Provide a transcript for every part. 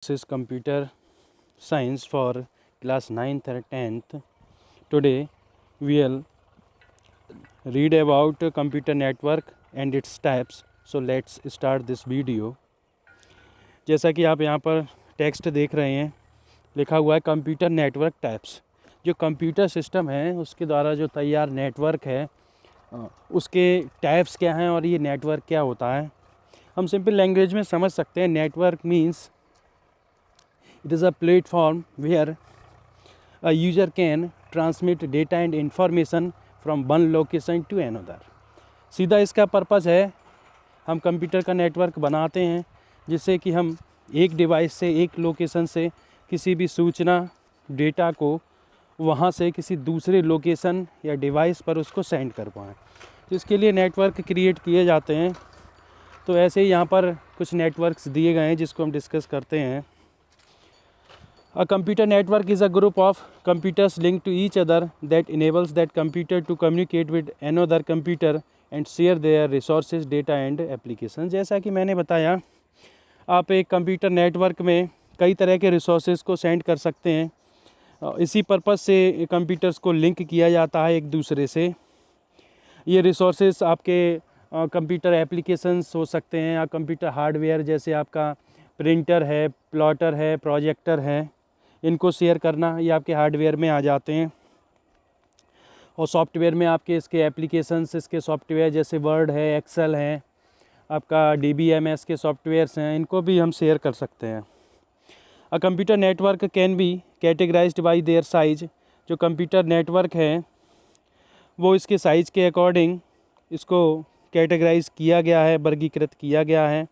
This is computer science for class 9th or 10th. Today we'll read about computer network and its types. So let's start this video. जैसा कि आप यहाँ पर text देख रहे हैं, लिखा हुआ है कंप्यूटर नेटवर्क टाइप्स। जो कंप्यूटर सिस्टम है उसके द्वारा जो तैयार नेटवर्क है उसके टाइप्स क्या हैं और ये नेटवर्क क्या होता है, हम सिंपल लैंग्वेज में समझ सकते हैं। Network means it is a platform where a user can transmit data and information from one location to another. सीधा इसका पर्पस है, हम कंप्यूटर का नेटवर्क बनाते हैं जिससे कि हम एक डिवाइस से, एक लोकेशन से किसी भी सूचना डेटा को वहाँ से किसी दूसरे लोकेशन या डिवाइस पर उसको सेंड कर पाएँ। तो इसके लिए नेटवर्क क्रिएट किए जाते हैं। तो ऐसे ही यहाँ पर कुछ नेटवर्क्स दिए गए हैं जिसको हम डिस्कस करते हैं। A computer network is a group of computers link to each other that enables that computer to communicate with another computer and share their resources, data and application. जैसा कि मैंने बताया, आप एक कंप्यूटर नेटवर्क में कई तरह के रिसोर्सेज को सेंड कर सकते हैं। इसी पर्पस से कंप्यूटर्स को लिंक किया जाता है एक दूसरे से। ये रिसोर्सेज आपके कंप्यूटर एप्लीकेशंस हो सकते हैं या कंप्यूटर हार्डवेयर, जैसे आपका प्रिंटर है, प्लॉटर है, प्रोजेक्टर है, इनको शेयर करना ये आपके हार्डवेयर में आ जाते हैं। और सॉफ्टवेयर में आपके इसके एप्लीकेशंस, इसके सॉफ्टवेयर जैसे वर्ड है, एक्सेल है, आपका DBMS के सॉफ्टवेयर्स हैं, इनको भी हम शेयर कर सकते हैं। A computer network can B categorised bye their size. जो कंप्यूटर नेटवर्क है वो इसके साइज़ के अकॉर्डिंग इसको कैटेगराइज किया गया है, वर्गीकृत किया गया है।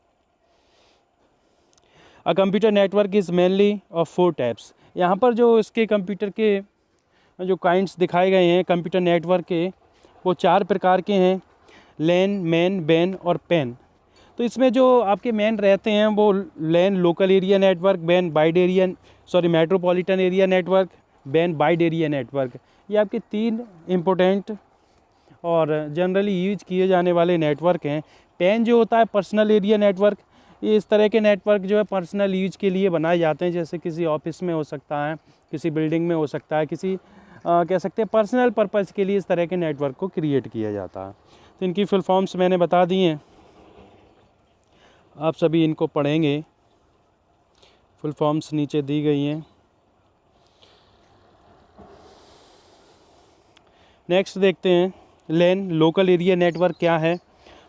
अ computer network is mainly of 4 types. यहाँ पर जो इसके कंप्यूटर के जो काइंड्स दिखाए गए हैं कंप्यूटर नेटवर्क के, वो 4 प्रकार के हैं: लैन, मैन, बैन और पैन। तो इसमें जो आपके मैन रहते हैं वो LAN local area network, MAN metropolitan area network, WAN wide area network. ये आपके 3 इम्पोर्टेंट और जनरली यूज किए जाने वाले नेटवर्क हैं। पैन जो होता है पर्सनल एरिया नेटवर्क। ये इस तरह के नेटवर्क जो है पर्सनल यूज के लिए बनाए जाते हैं, जैसे किसी ऑफिस में हो सकता है, किसी बिल्डिंग में हो सकता है, किसी कह सकते हैं पर्सनल पर्पज़ के लिए इस तरह के नेटवर्क को क्रिएट किया जाता है। तो इनकी फुल फॉर्म्स मैंने बता दी हैं, आप सभी इनको पढ़ेंगे। फुल फॉर्म्स नीचे दी गई हैं। नेक्स्ट देखते हैं लैन लोकल एरिया नेटवर्क क्या है।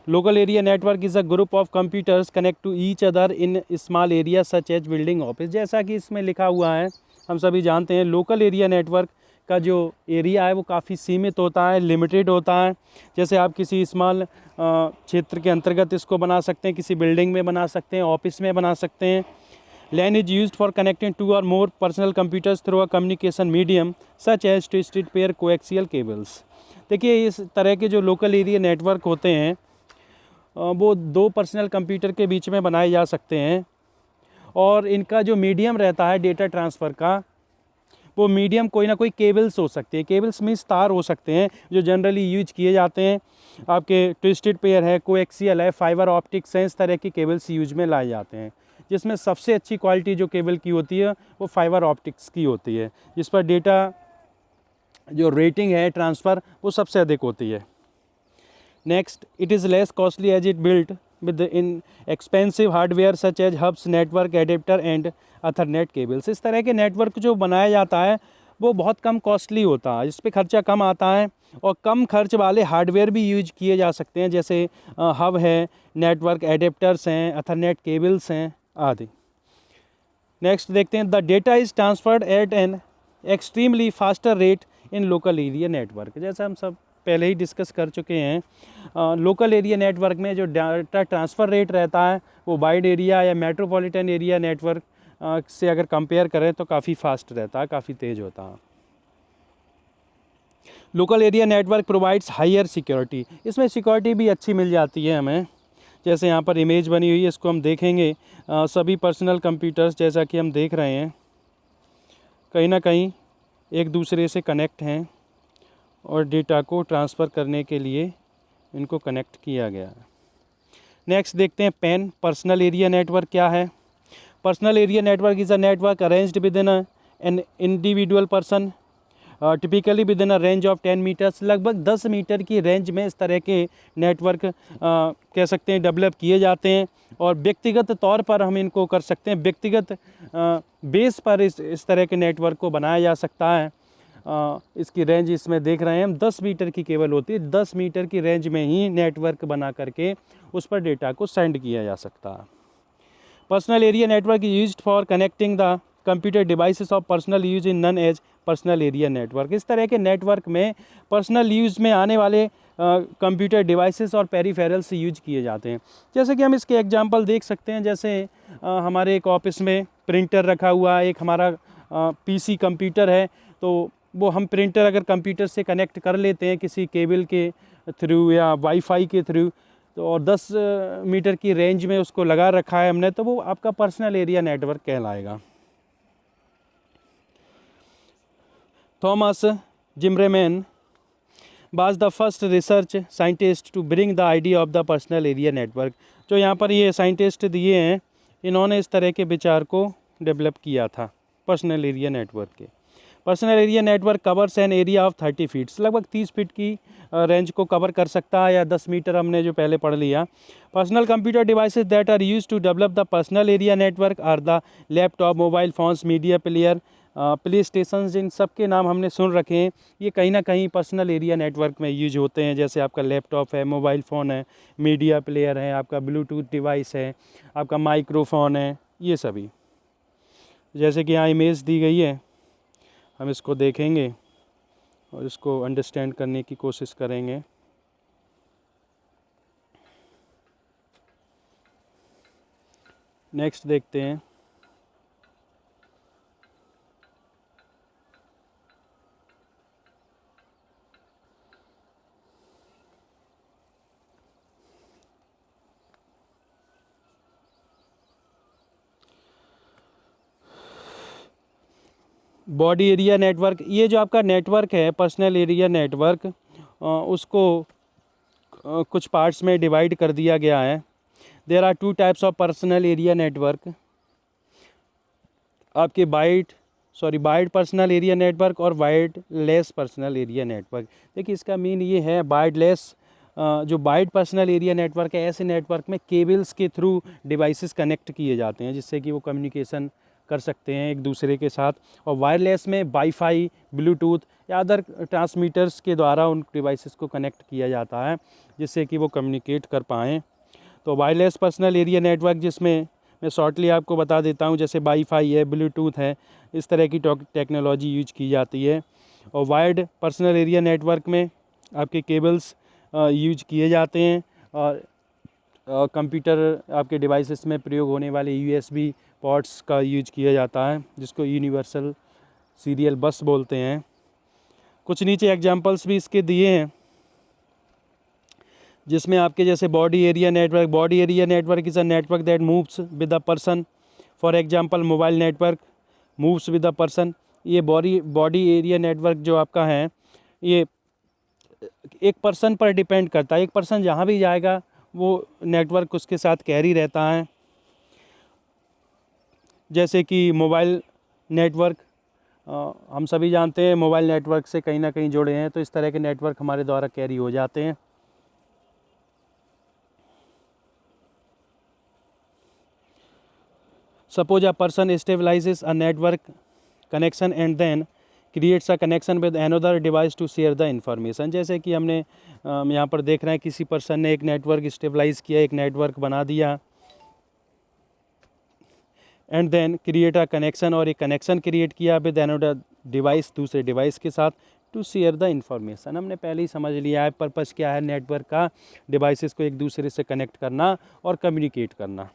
Local area network is a group of computers connect to each other in small area such as building, office. जैसा कि इसमें लिखा हुआ है, हम सभी जानते हैं लोकल एरिया नेटवर्क का जो एरिया है वो काफ़ी सीमित होता है, लिमिटेड होता है। जैसे आप किसी स्मॉल क्षेत्र के अंतर्गत इसको बना सकते हैं, किसी बिल्डिंग में बना सकते हैं, ऑफिस में बना सकते हैं। LAN is used for connecting 2 or more personal computers through a communication medium such as twisted pair coaxial cables। देखिए, इस तरह के जो लोकल एरिया नेटवर्क होते हैं वो 2 पर्सनल कंप्यूटर के बीच में बनाए जा सकते हैं और इनका जो मीडियम रहता है डेटा ट्रांसफ़र का, वो मीडियम कोई ना कोई केबल्स हो सकती है। केबल्स मीन्स तार हो सकते हैं जो जनरली यूज किए जाते हैं। आपके ट्विस्टेड पेयर है, कोएक्सियल है, फाइबर ऑप्टिक्स हैं, इस तरह की केबल्स यूज में लाए जाते हैं। जिसमें सबसे अच्छी क्वालिटी जो केबल की होती है वो फाइबर ऑप्टिक्स की होती है, जिस पर डेटा जो रेटिंग है ट्रांसफ़र वो सबसे अधिक होती है। Next, it is less costly as it built with inexpensive hardware such as hubs, network adapter and ethernet cables. इस तरह के नेटवर्क जो बनाया जाता है वो बहुत कम कॉस्टली होता है, इस पर खर्चा कम आता है और कम खर्च वाले हार्डवेयर भी यूज किए जा सकते हैं, जैसे हब है, नेटवर्क एडेप्टर्स हैं, अथरनेट केबल्स हैं आदि। नेक्स्ट देखते हैं, the data is transferred at an extremely faster rate in local area network. जैसा हम सब पहले ही डिस्कस कर चुके हैं, लोकल एरिया नेटवर्क में जो डाटा ट्रांसफ़र रेट रहता है वो वाइड एरिया या मेट्रोपॉलिटन एरिया नेटवर्क से अगर कंपेयर करें तो काफ़ी फास्ट रहता है, काफ़ी तेज़ होता है। Local area network provides higher security. इसमें सिक्योरिटी भी अच्छी मिल जाती है हमें। जैसे यहाँ पर इमेज बनी हुई है, इसको हम देखेंगे। सभी पर्सनल कंप्यूटर्स जैसा कि हम देख रहे हैं कहीं ना कहीं एक दूसरे से कनेक्ट हैं और डेटा को ट्रांसफ़र करने के लिए इनको कनेक्ट किया गया है। नेक्स्ट देखते हैं पैन पर्सनल एरिया नेटवर्क क्या है। Personal area network is a network arranged within an individual person typically within a range of 10 meters. लगभग 10 मीटर की रेंज में इस तरह के नेटवर्क कह सकते हैं डेवलप किए जाते हैं, और व्यक्तिगत तौर पर हम इनको कर सकते हैं, व्यक्तिगत बेस पर इस तरह के नेटवर्क को बनाया जा सकता है। इसकी रेंज इसमें देख रहे हैं हम 10 मीटर की केवल होती है। 10 मीटर की रेंज में ही नेटवर्क बना करके उस पर डेटा को सेंड किया जा सकता है। Personal area network is used for connecting the computer devices of personal use in known as personal area network. इस तरह के नेटवर्क में पर्सनल यूज़ में आने वाले कंप्यूटर डिवाइसेस और पेरिफेरल्स यूज किए जाते हैं। जैसे कि हम इसके एग्जांपल देख सकते हैं, जैसे हमारे एक ऑफिस में प्रिंटर रखा हुआ है, एक हमारा पीसी कंप्यूटर है, तो वो हम प्रिंटर अगर कंप्यूटर से कनेक्ट कर लेते हैं किसी केबल के थ्रू या वाईफाई के थ्रू, तो और 10 मीटर की रेंज में उसको लगा रखा है हमने, तो वो आपका पर्सनल एरिया नेटवर्क कहलाएगा। Thomas Zimmerman was the first research scientist to bring the idea of the personal area network। जो यहाँ पर ये साइंटिस्ट दिए हैं, इन्होंने इस तरह के विचार को डेवलप किया था पर्सनल एरिया नेटवर्क के। Personal area network covers an area of 30 feets, लगभग 30 फीट की रेंज को कवर कर सकता है, या 10 मीटर हमने जो पहले पढ़ लिया। Personal computer devices that are used to develop the personal area network are the laptop, mobile phones, media player, play station, इन सब के नाम हमने सुन रखे हैं। ये कहीं ना कहीं पर्सनल एरिया नेटवर्क में यूज होते हैं। जैसे आपका लैपटॉप है, मोबाइल फ़ोन है, मीडिया प्लेयर है, आपका ब्लूटूथ डिवाइस है, आपका माइक्रोफोन है, ये सभी। जैसे कि यहाँ इमेज दी गई है, हम इसको देखेंगे और इसको अंडरस्टैंड करने की कोशिश करेंगे। नेक्स्ट देखते हैं। बॉडी एरिया नेटवर्क, ये जो आपका नेटवर्क है पर्सनल एरिया नेटवर्क, उसको कुछ पार्ट्स में डिवाइड कर दिया गया है। There are 2 types of personal area network, आपके वाइड पर्सनल एरिया नेटवर्क और वायरलेस पर्सनल एरिया नेटवर्क। देखिए इसका मीन ये है, वायरलेस जो वाइड पर्सनल एरिया नेटवर्क है, ऐसे नेटवर्क में केबल्स के थ्रू डिवाइसेस कनेक्ट किए जाते हैं जिससे कि वो कम्युनिकेशन कर सकते हैं एक दूसरे के साथ। और वायरलेस में वाईफाई, ब्लूटूथ या अदर ट्रांसमीटर्स के द्वारा उन डिवाइसेस को कनेक्ट किया जाता है जिससे कि वो कम्युनिकेट कर पाएँ। तो वायरलेस पर्सनल एरिया नेटवर्क, जिसमें मैं शॉर्टली आपको बता देता हूँ, जैसे वाईफाई है, ब्लूटूथ है, इस तरह की टेक्नोलॉजी यूज की जाती है। और वायर्ड पर्सनल एरिया नेटवर्क में आपके केबल्स यूज किए जाते हैं, और कंप्यूटर आपके डिवाइसेस में प्रयोग होने वाले यूएसबी पोर्ट्स का यूज किया जाता है, जिसको यूनिवर्सल सीरियल बस बोलते हैं। कुछ नीचे एग्जांपल्स भी इसके दिए हैं, जिसमें आपके जैसे body area network is a network that moves with a person. For example mobile network moves with a person. ये बॉडी एरिया नेटवर्क जो आपका है, ये एक पर्सन पर डिपेंड करता है। एक पर्सन जहाँ भी जाएगा वो नेटवर्क उसके साथ कैरी रहता है। जैसे कि मोबाइल नेटवर्क, हम सभी जानते हैं मोबाइल नेटवर्क से कहीं ना कहीं जुड़े हैं, तो इस तरह के नेटवर्क हमारे द्वारा कैरी हो जाते हैं। Suppose a person stabilizes a network connection and then creates a connection with another device to share the information। जैसे कि हमने यहाँ पर देख रहे हैं किसी पर्सन ने एक नेटवर्क स्टेबलाइज किया, एक नेटवर्क बना दिया, and then create a connection, और एक कनेक्शन क्रिएट किया विद अनदर डिवाइस, दूसरे डिवाइस के साथ, टू शेयर द इंफॉर्मेशन। हमने पहले ही समझ लिया है पर्पस क्या है नेटवर्क का, डिवाइसेस को एक दूसरे से कनेक्ट करना और कम्युनिकेट करना।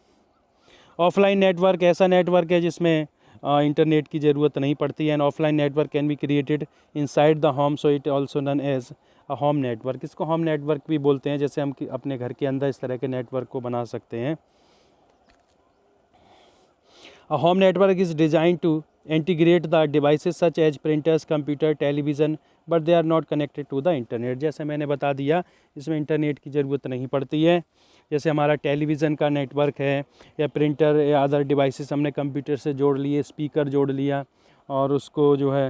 ऑफलाइन नेटवर्क ऐसा नेटवर्क है जिसमें इंटरनेट की ज़रूरत नहीं पड़ती है। And offline network can be created inside the home, so it also known as a home network. इसको होम नेटवर्क भी बोलते हैं, जैसे हम अपने घर के अंदर इस तरह के नेटवर्क को बना सकते हैं। A home network is designed to integrate the devices such as printers, computer, television, but they are not connected to the internet. जैसे मैंने बता दिया, इसमें इंटरनेट की ज़रूरत नहीं पड़ती है। जैसे हमारा टेलीविज़न का नेटवर्क है या प्रिंटर या अदर डिवाइसेस हमने कंप्यूटर से जोड़ लिए, स्पीकर जोड़ लिया और उसको जो है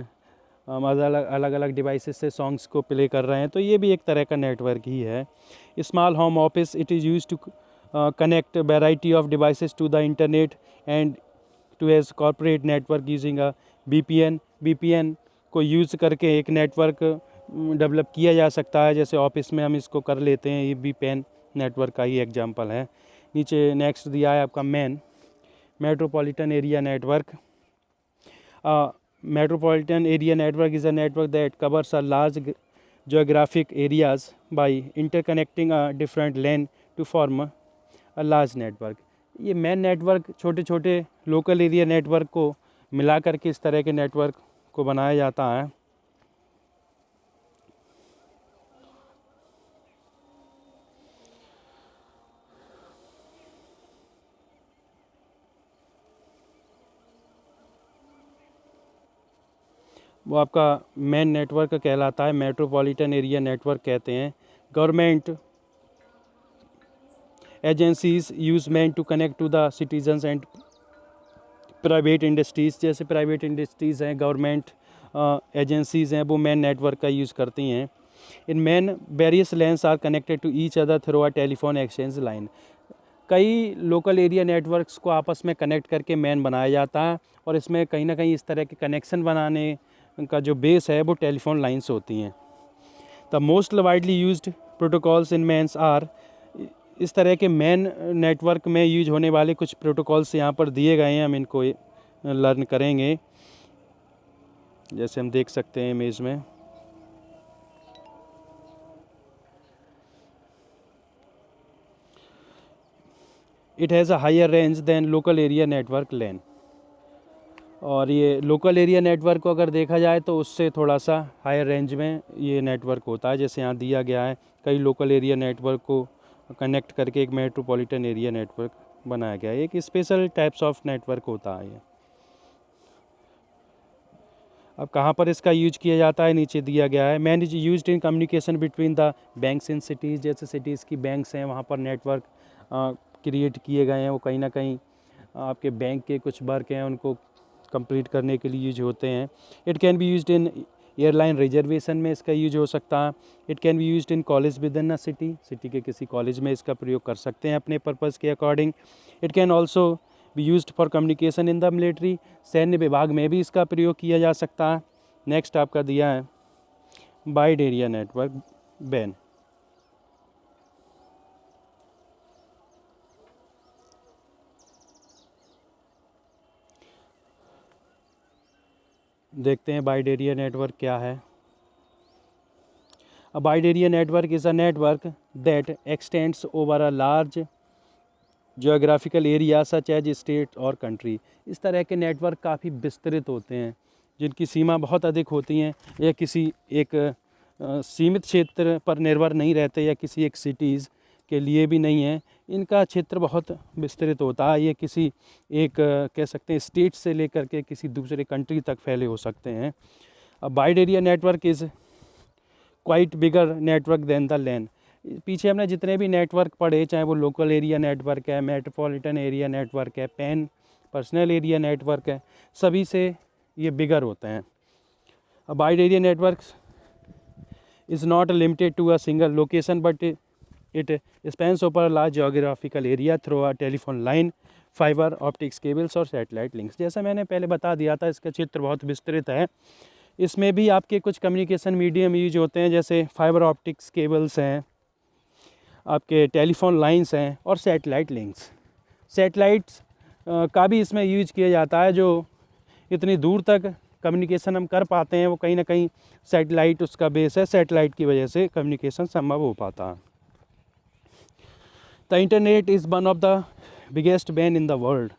हम अलग अलग डिवाइसेस से सॉन्ग्स को प्ले कर रहे हैं, तो ये भी एक तरह का नेटवर्क ही है। Small home office, it is use to connect variety of devices to the internet and to as corporate network using a VPN को यूज़ करके एक नेटवर्क डेवलप किया जा सकता है। जैसे ऑफिस में हम इसको कर लेते हैं, ये VPN नेटवर्क का ही एग्जांपल है। नीचे नेक्स्ट दिया है आपका metropolitan area network. Metropolitan area network is a network that covers a large geographic areas by interconnecting a different lane to form a large network. ये मेन नेटवर्क छोटे छोटे local area network को मिला करके इस तरह के नेटवर्क को बनाया जाता है। वो आपका मेन नेटवर्क कहलाता है, मेट्रोपॉलिटन एरिया नेटवर्क कहते हैं। Government agencies use MAN to connect to the citizens and private industries. जैसे प्राइवेट इंडस्ट्रीज़ हैं, गवर्नमेंट एजेंसीज़ हैं, वो मेन नेटवर्क का यूज़ करती हैं। In MAN various lines are connected to each other through a telephone exchange line. कई local area networks को आपस में कनेक्ट करके मेन बनाया जाता है और इसमें कहीं ना कहीं इस तरह के कनेक्शन बनाने का जो बेस है वो टेलीफोन लाइन्स होती हैं। The most widely used protocols in MANs are, इस तरह के मेन नेटवर्क में यूज होने वाले कुछ प्रोटोकॉल्स यहाँ पर दिए गए हैं, हम इनको लर्न करेंगे। जैसे हम देख सकते हैं इमेज में, it has a higher range than local area network LAN. और ये लोकल एरिया नेटवर्क को अगर देखा जाए तो उससे थोड़ा सा हायर रेंज में ये नेटवर्क होता है। जैसे यहाँ दिया गया है, कई लोकल एरिया नेटवर्क को कनेक्ट करके एक मेट्रोपॉलिटन एरिया नेटवर्क बनाया गया है। एक स्पेशल टाइप्स ऑफ नेटवर्क होता है ये। अब कहाँ पर इसका यूज किया जाता है, नीचे दिया गया है। Man is used in communication between the banks in cities. जैसे सिटीज़ की बैंक्स हैं, वहाँ पर नेटवर्क क्रिएट किए गए हैं, वो कहीं ना कहीं आपके बैंक के कुछ वर्क हैं उनको कंप्लीट करने के लिए यूज होते हैं। It can be used in airline reservation में इसका यूज हो सकता है। It can be used in college with in a city के किसी कॉलेज में इसका प्रयोग कर सकते हैं अपने पर्पज़ के according. It can also be used for communication in the military, सैन्य विभाग में भी इसका प्रयोग किया जा सकता है। नेक्स्ट आपका दिया है वाइड एरिया नेटवर्क बैन। देखते हैं वाइड एरिया नेटवर्क क्या है। A wide area network is a network that extends over a large geographical area such as state और country। इस तरह के नेटवर्क काफ़ी विस्तृत होते हैं, जिनकी सीमा बहुत अधिक होती हैं, या किसी एक सीमित क्षेत्र पर निर्भर नहीं रहते, या किसी एक सिटीज़ के लिए भी नहीं है। इनका क्षेत्र बहुत विस्तृत होता है। ये किसी एक कह सकते हैं स्टेट से लेकर के किसी दूसरे कंट्री तक फैले हो सकते हैं। अब wide area network is quite bigger network than the LAN. पीछे हमने जितने भी नेटवर्क पढ़े, चाहे वो लोकल एरिया नेटवर्क है, मेट्रोपॉलिटन एरिया नेटवर्क है, पैन पर्सनल एरिया नेटवर्क है, सभी से ये बिगर होते हैं। अब wide area network is not limited to a single location but it spans over large geographical area through a telephone line, fibre optics cables और satellite links. जैसा मैंने पहले बता दिया था, इसका क्षेत्र बहुत विस्तृत है। इसमें भी आपके कुछ कम्युनिकेशन मीडियम यूज होते हैं, जैसे फाइबर ऑप्टिक्स केबल्स हैं, आपके टेलीफोन लाइंस हैं और सैटेलाइट लिंक्स। सैटेलाइट्स का भी इसमें यूज किया जाता है। जो इतनी दूर तक कम्युनिकेशन हम कर पाते हैं, वो कहीं ना कहीं सैटेलाइट उसका बेस है। सैटेलाइट की वजह से कम्युनिकेशन संभव हो पाता है। The internet is one of the biggest ban in the world.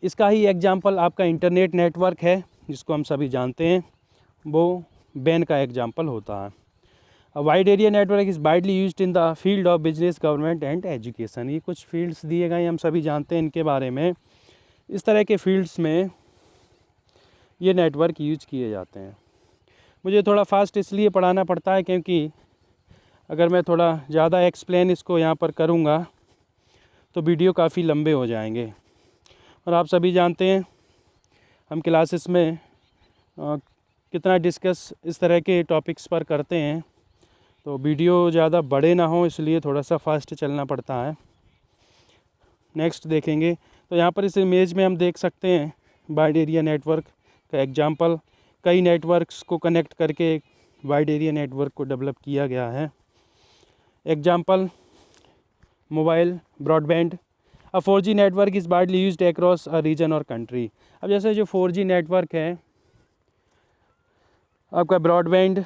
इसका ही एग्जाम्पल आपका इंटरनेट नेटवर्क है, जिसको हम सभी जानते हैं, वो बैन का एग्जाम्पल होता है। A wide area network is widely used in the field of business, government and education. ये कुछ फील्ड्स दिए गए, हम सभी जानते हैं इनके बारे में। इस तरह के फील्ड्स में ये नेटवर्क यूज किए जाते हैं। मुझे थोड़ा फास्ट इसलिए पढ़ाना पड़ता है क्योंकि अगर मैं थोड़ा ज़्यादा एक्सप्लेन इसको यहाँ पर करूँगा तो वीडियो काफ़ी लंबे हो जाएंगे। और आप सभी जानते हैं हम क्लासेस में कितना डिस्कस इस तरह के टॉपिक्स पर करते हैं, तो वीडियो ज़्यादा बड़े ना हो इसलिए थोड़ा सा फास्ट चलना पड़ता है। नेक्स्ट देखेंगे तो यहाँ पर इस इमेज में हम देख सकते हैं वाइड एरिया नेटवर्क का एग्जांपल। कई नेटवर्क्स को कनेक्ट करके एक वाइड एरिया नेटवर्क को डेवलप किया गया है। Example mobile broadband, a 4G network is widely used across a region और कंट्री। अब जैसे जो 4G नेटवर्क है आपका broadband,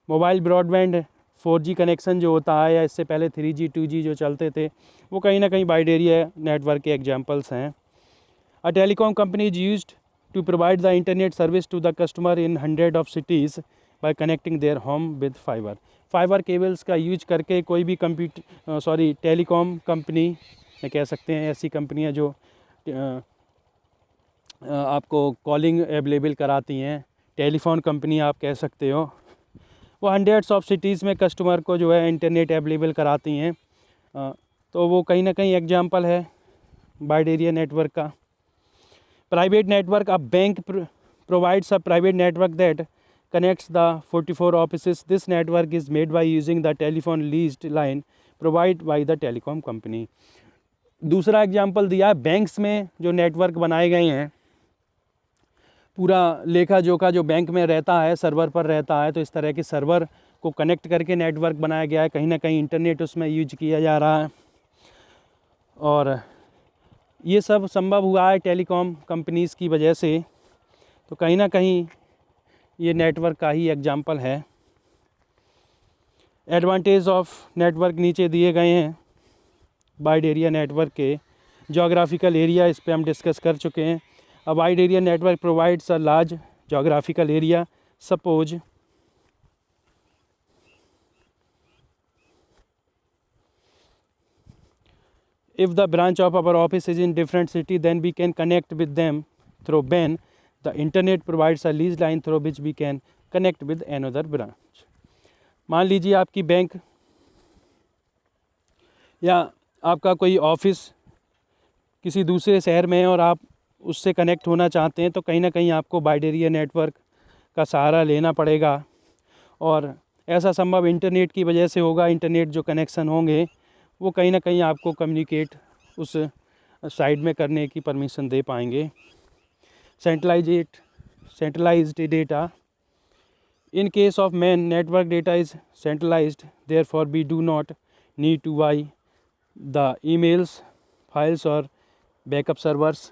mobile broadband 4G connection जो होता है या इससे पहले 3G 2G जो चलते थे वो कहीं ना कहीं वाइड एरिया नेटवर्क के एग्जांपल्स हैं। A telecom company is used to provide the internet service to the customer in 100 of cities by connecting their home with fiber cables का यूज करके कोई भी टेलीकॉम कंपनी कह सकते हैं, ऐसी कंपनियां जो आपको कॉलिंग अवेलेबल कराती हैं, टेलीफोन कंपनी आप कह सकते हो, वो 100 ऑफ सिटीज़ में कस्टमर को जो है इंटरनेट अवेलेबल कराती हैं। तो वो कहीं ना कहीं एग्जांपल है वाइड एरिया नेटवर्क का। Private network, a bank provides a private network that connects the 44 offices. This network is made by using the telephone leased line provided by the telecom company. दूसरा example दिया है banks में जो network बनाए गए हैं, पूरा लेखा जोखा जो बैंक में रहता है सर्वर पर रहता है, तो इस तरह के सर्वर को कनेक्ट करके नेटवर्क बनाया गया है। कहीं ना कहीं इंटरनेट उसमें यूज किया जा रहा है और ये सब संभव हुआ है टेलीकॉम कंपनीज़ की वजह से। तो कहीं ना कहीं ये नेटवर्क का ही एग्जांपल है। एडवांटेज ऑफ नेटवर्क नीचे दिए गए हैं वाइड एरिया नेटवर्क के। जोग्राफिकल एरिया, इस पे हम डिस्कस कर चुके हैं। A wide area network provides a large geographical area. Suppose if the branch of our office is in different city, then we can connect with them through WAN. The internet provides a leased line through which we can connect with another branch. मान लीजिए आपकी bank या आपका कोई office किसी दूसरे शहर में है और आप उससे कनेक्ट होना चाहते हैं, तो कहीं ना कहीं आपको वाइड एरिया नेटवर्क का सहारा लेना पड़ेगा। और ऐसा संभव इंटरनेट की वजह से होगा। इंटरनेट जो कनेक्शन होंगे वो कहीं ना कहीं आपको कम्युनिकेट उस साइड में करने की परमिशन दे पाएंगे। Centralised data, in case of MAN network data is centralised, therefore we do not need to buy the emails, files और backup servers.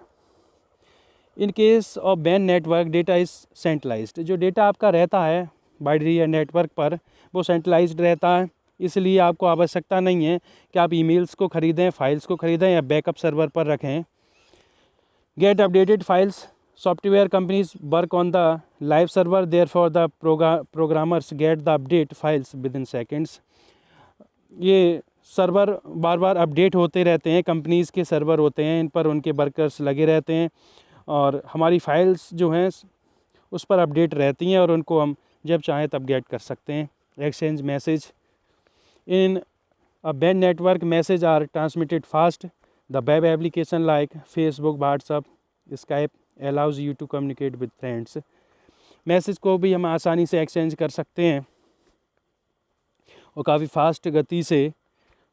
In case of WAN network data is centralised, जो data आपका रहता है wide area network पर वो centralised रहता है, इसलिए आपको आवश्यकता नहीं है कि आप ईमेल्स को ख़रीदें, फाइल्स को ख़रीदें या बैकअप सर्वर पर रखें। Get updated files, software companies work on the live server, therefore the programmers get the update files with in seconds. ये सर्वर बार बार अपडेट होते रहते हैं, कंपनीज़ के सर्वर होते हैं, इन पर उनके वर्कर्स लगे रहते हैं और हमारी फाइल्स जो हैं उस पर अपडेट रहती हैं और उनको हम जब चाहें तब गेट कर सकते हैं। Exchange message, in a WAN network message are transmitted fast. The web application like Facebook, WhatsApp, Skype allows you to communicate with friends. Message को भी हम आसानी से एक्सचेंज कर सकते हैं और काफ़ी फास्ट गति से।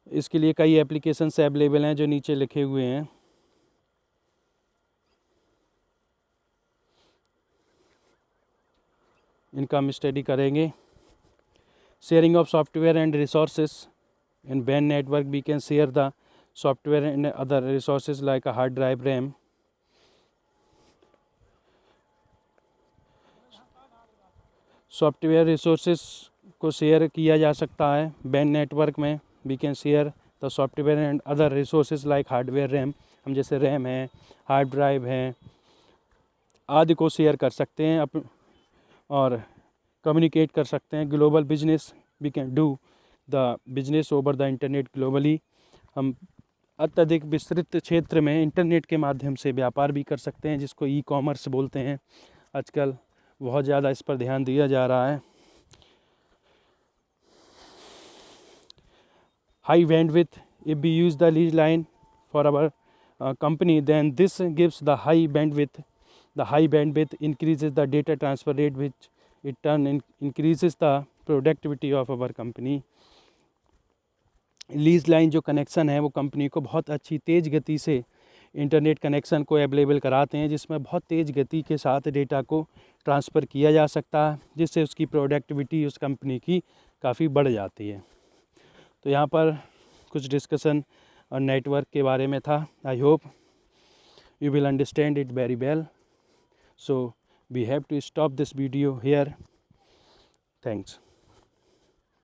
इसके लिए कई एप्लीकेशंस अवेलेबल हैं जो नीचे लिखे हुए हैं। इनका हम स्टडी करेंगे। Sharing of software and resources. In WAN network we can share the software and other resources like a hard drive, RAM. Software resources को शेयर किया जा सकता है WAN नेटवर्क में। We can share the software and other resources like hardware, RAM. हम जैसे RAM है, hard drive है आदि को शेयर कर सकते हैं और कम्युनिकेट कर सकते हैं। Global business, we can do the business over the internet globally. हम अत्यधिक विस्तृत क्षेत्र में इंटरनेट के माध्यम से व्यापार भी कर सकते हैं, जिसको ई कॉमर्स बोलते हैं। आजकल बहुत ज़्यादा इस पर ध्यान दिया जा रहा है। High bandwidth, if we use the lead line for our company, then this gives the high bandwidth. The high bandwidth increases the data transfer rate, which in turn increases the productivity of our company. Lease line जो connection है वो company को बहुत अच्छी तेज़ गति से internet connection को अवेलेबल कराते हैं, जिसमें बहुत तेज़ गति के साथ डेटा को ट्रांसफ़र किया जा सकता है, जिससे उसकी प्रोडक्टिविटी उस कंपनी की काफ़ी बढ़ जाती है। तो यहाँ पर कुछ डिस्कशन और नेटवर्क के बारे में था। I hope you will understand it very well. So we have to stop this video here. Thanks.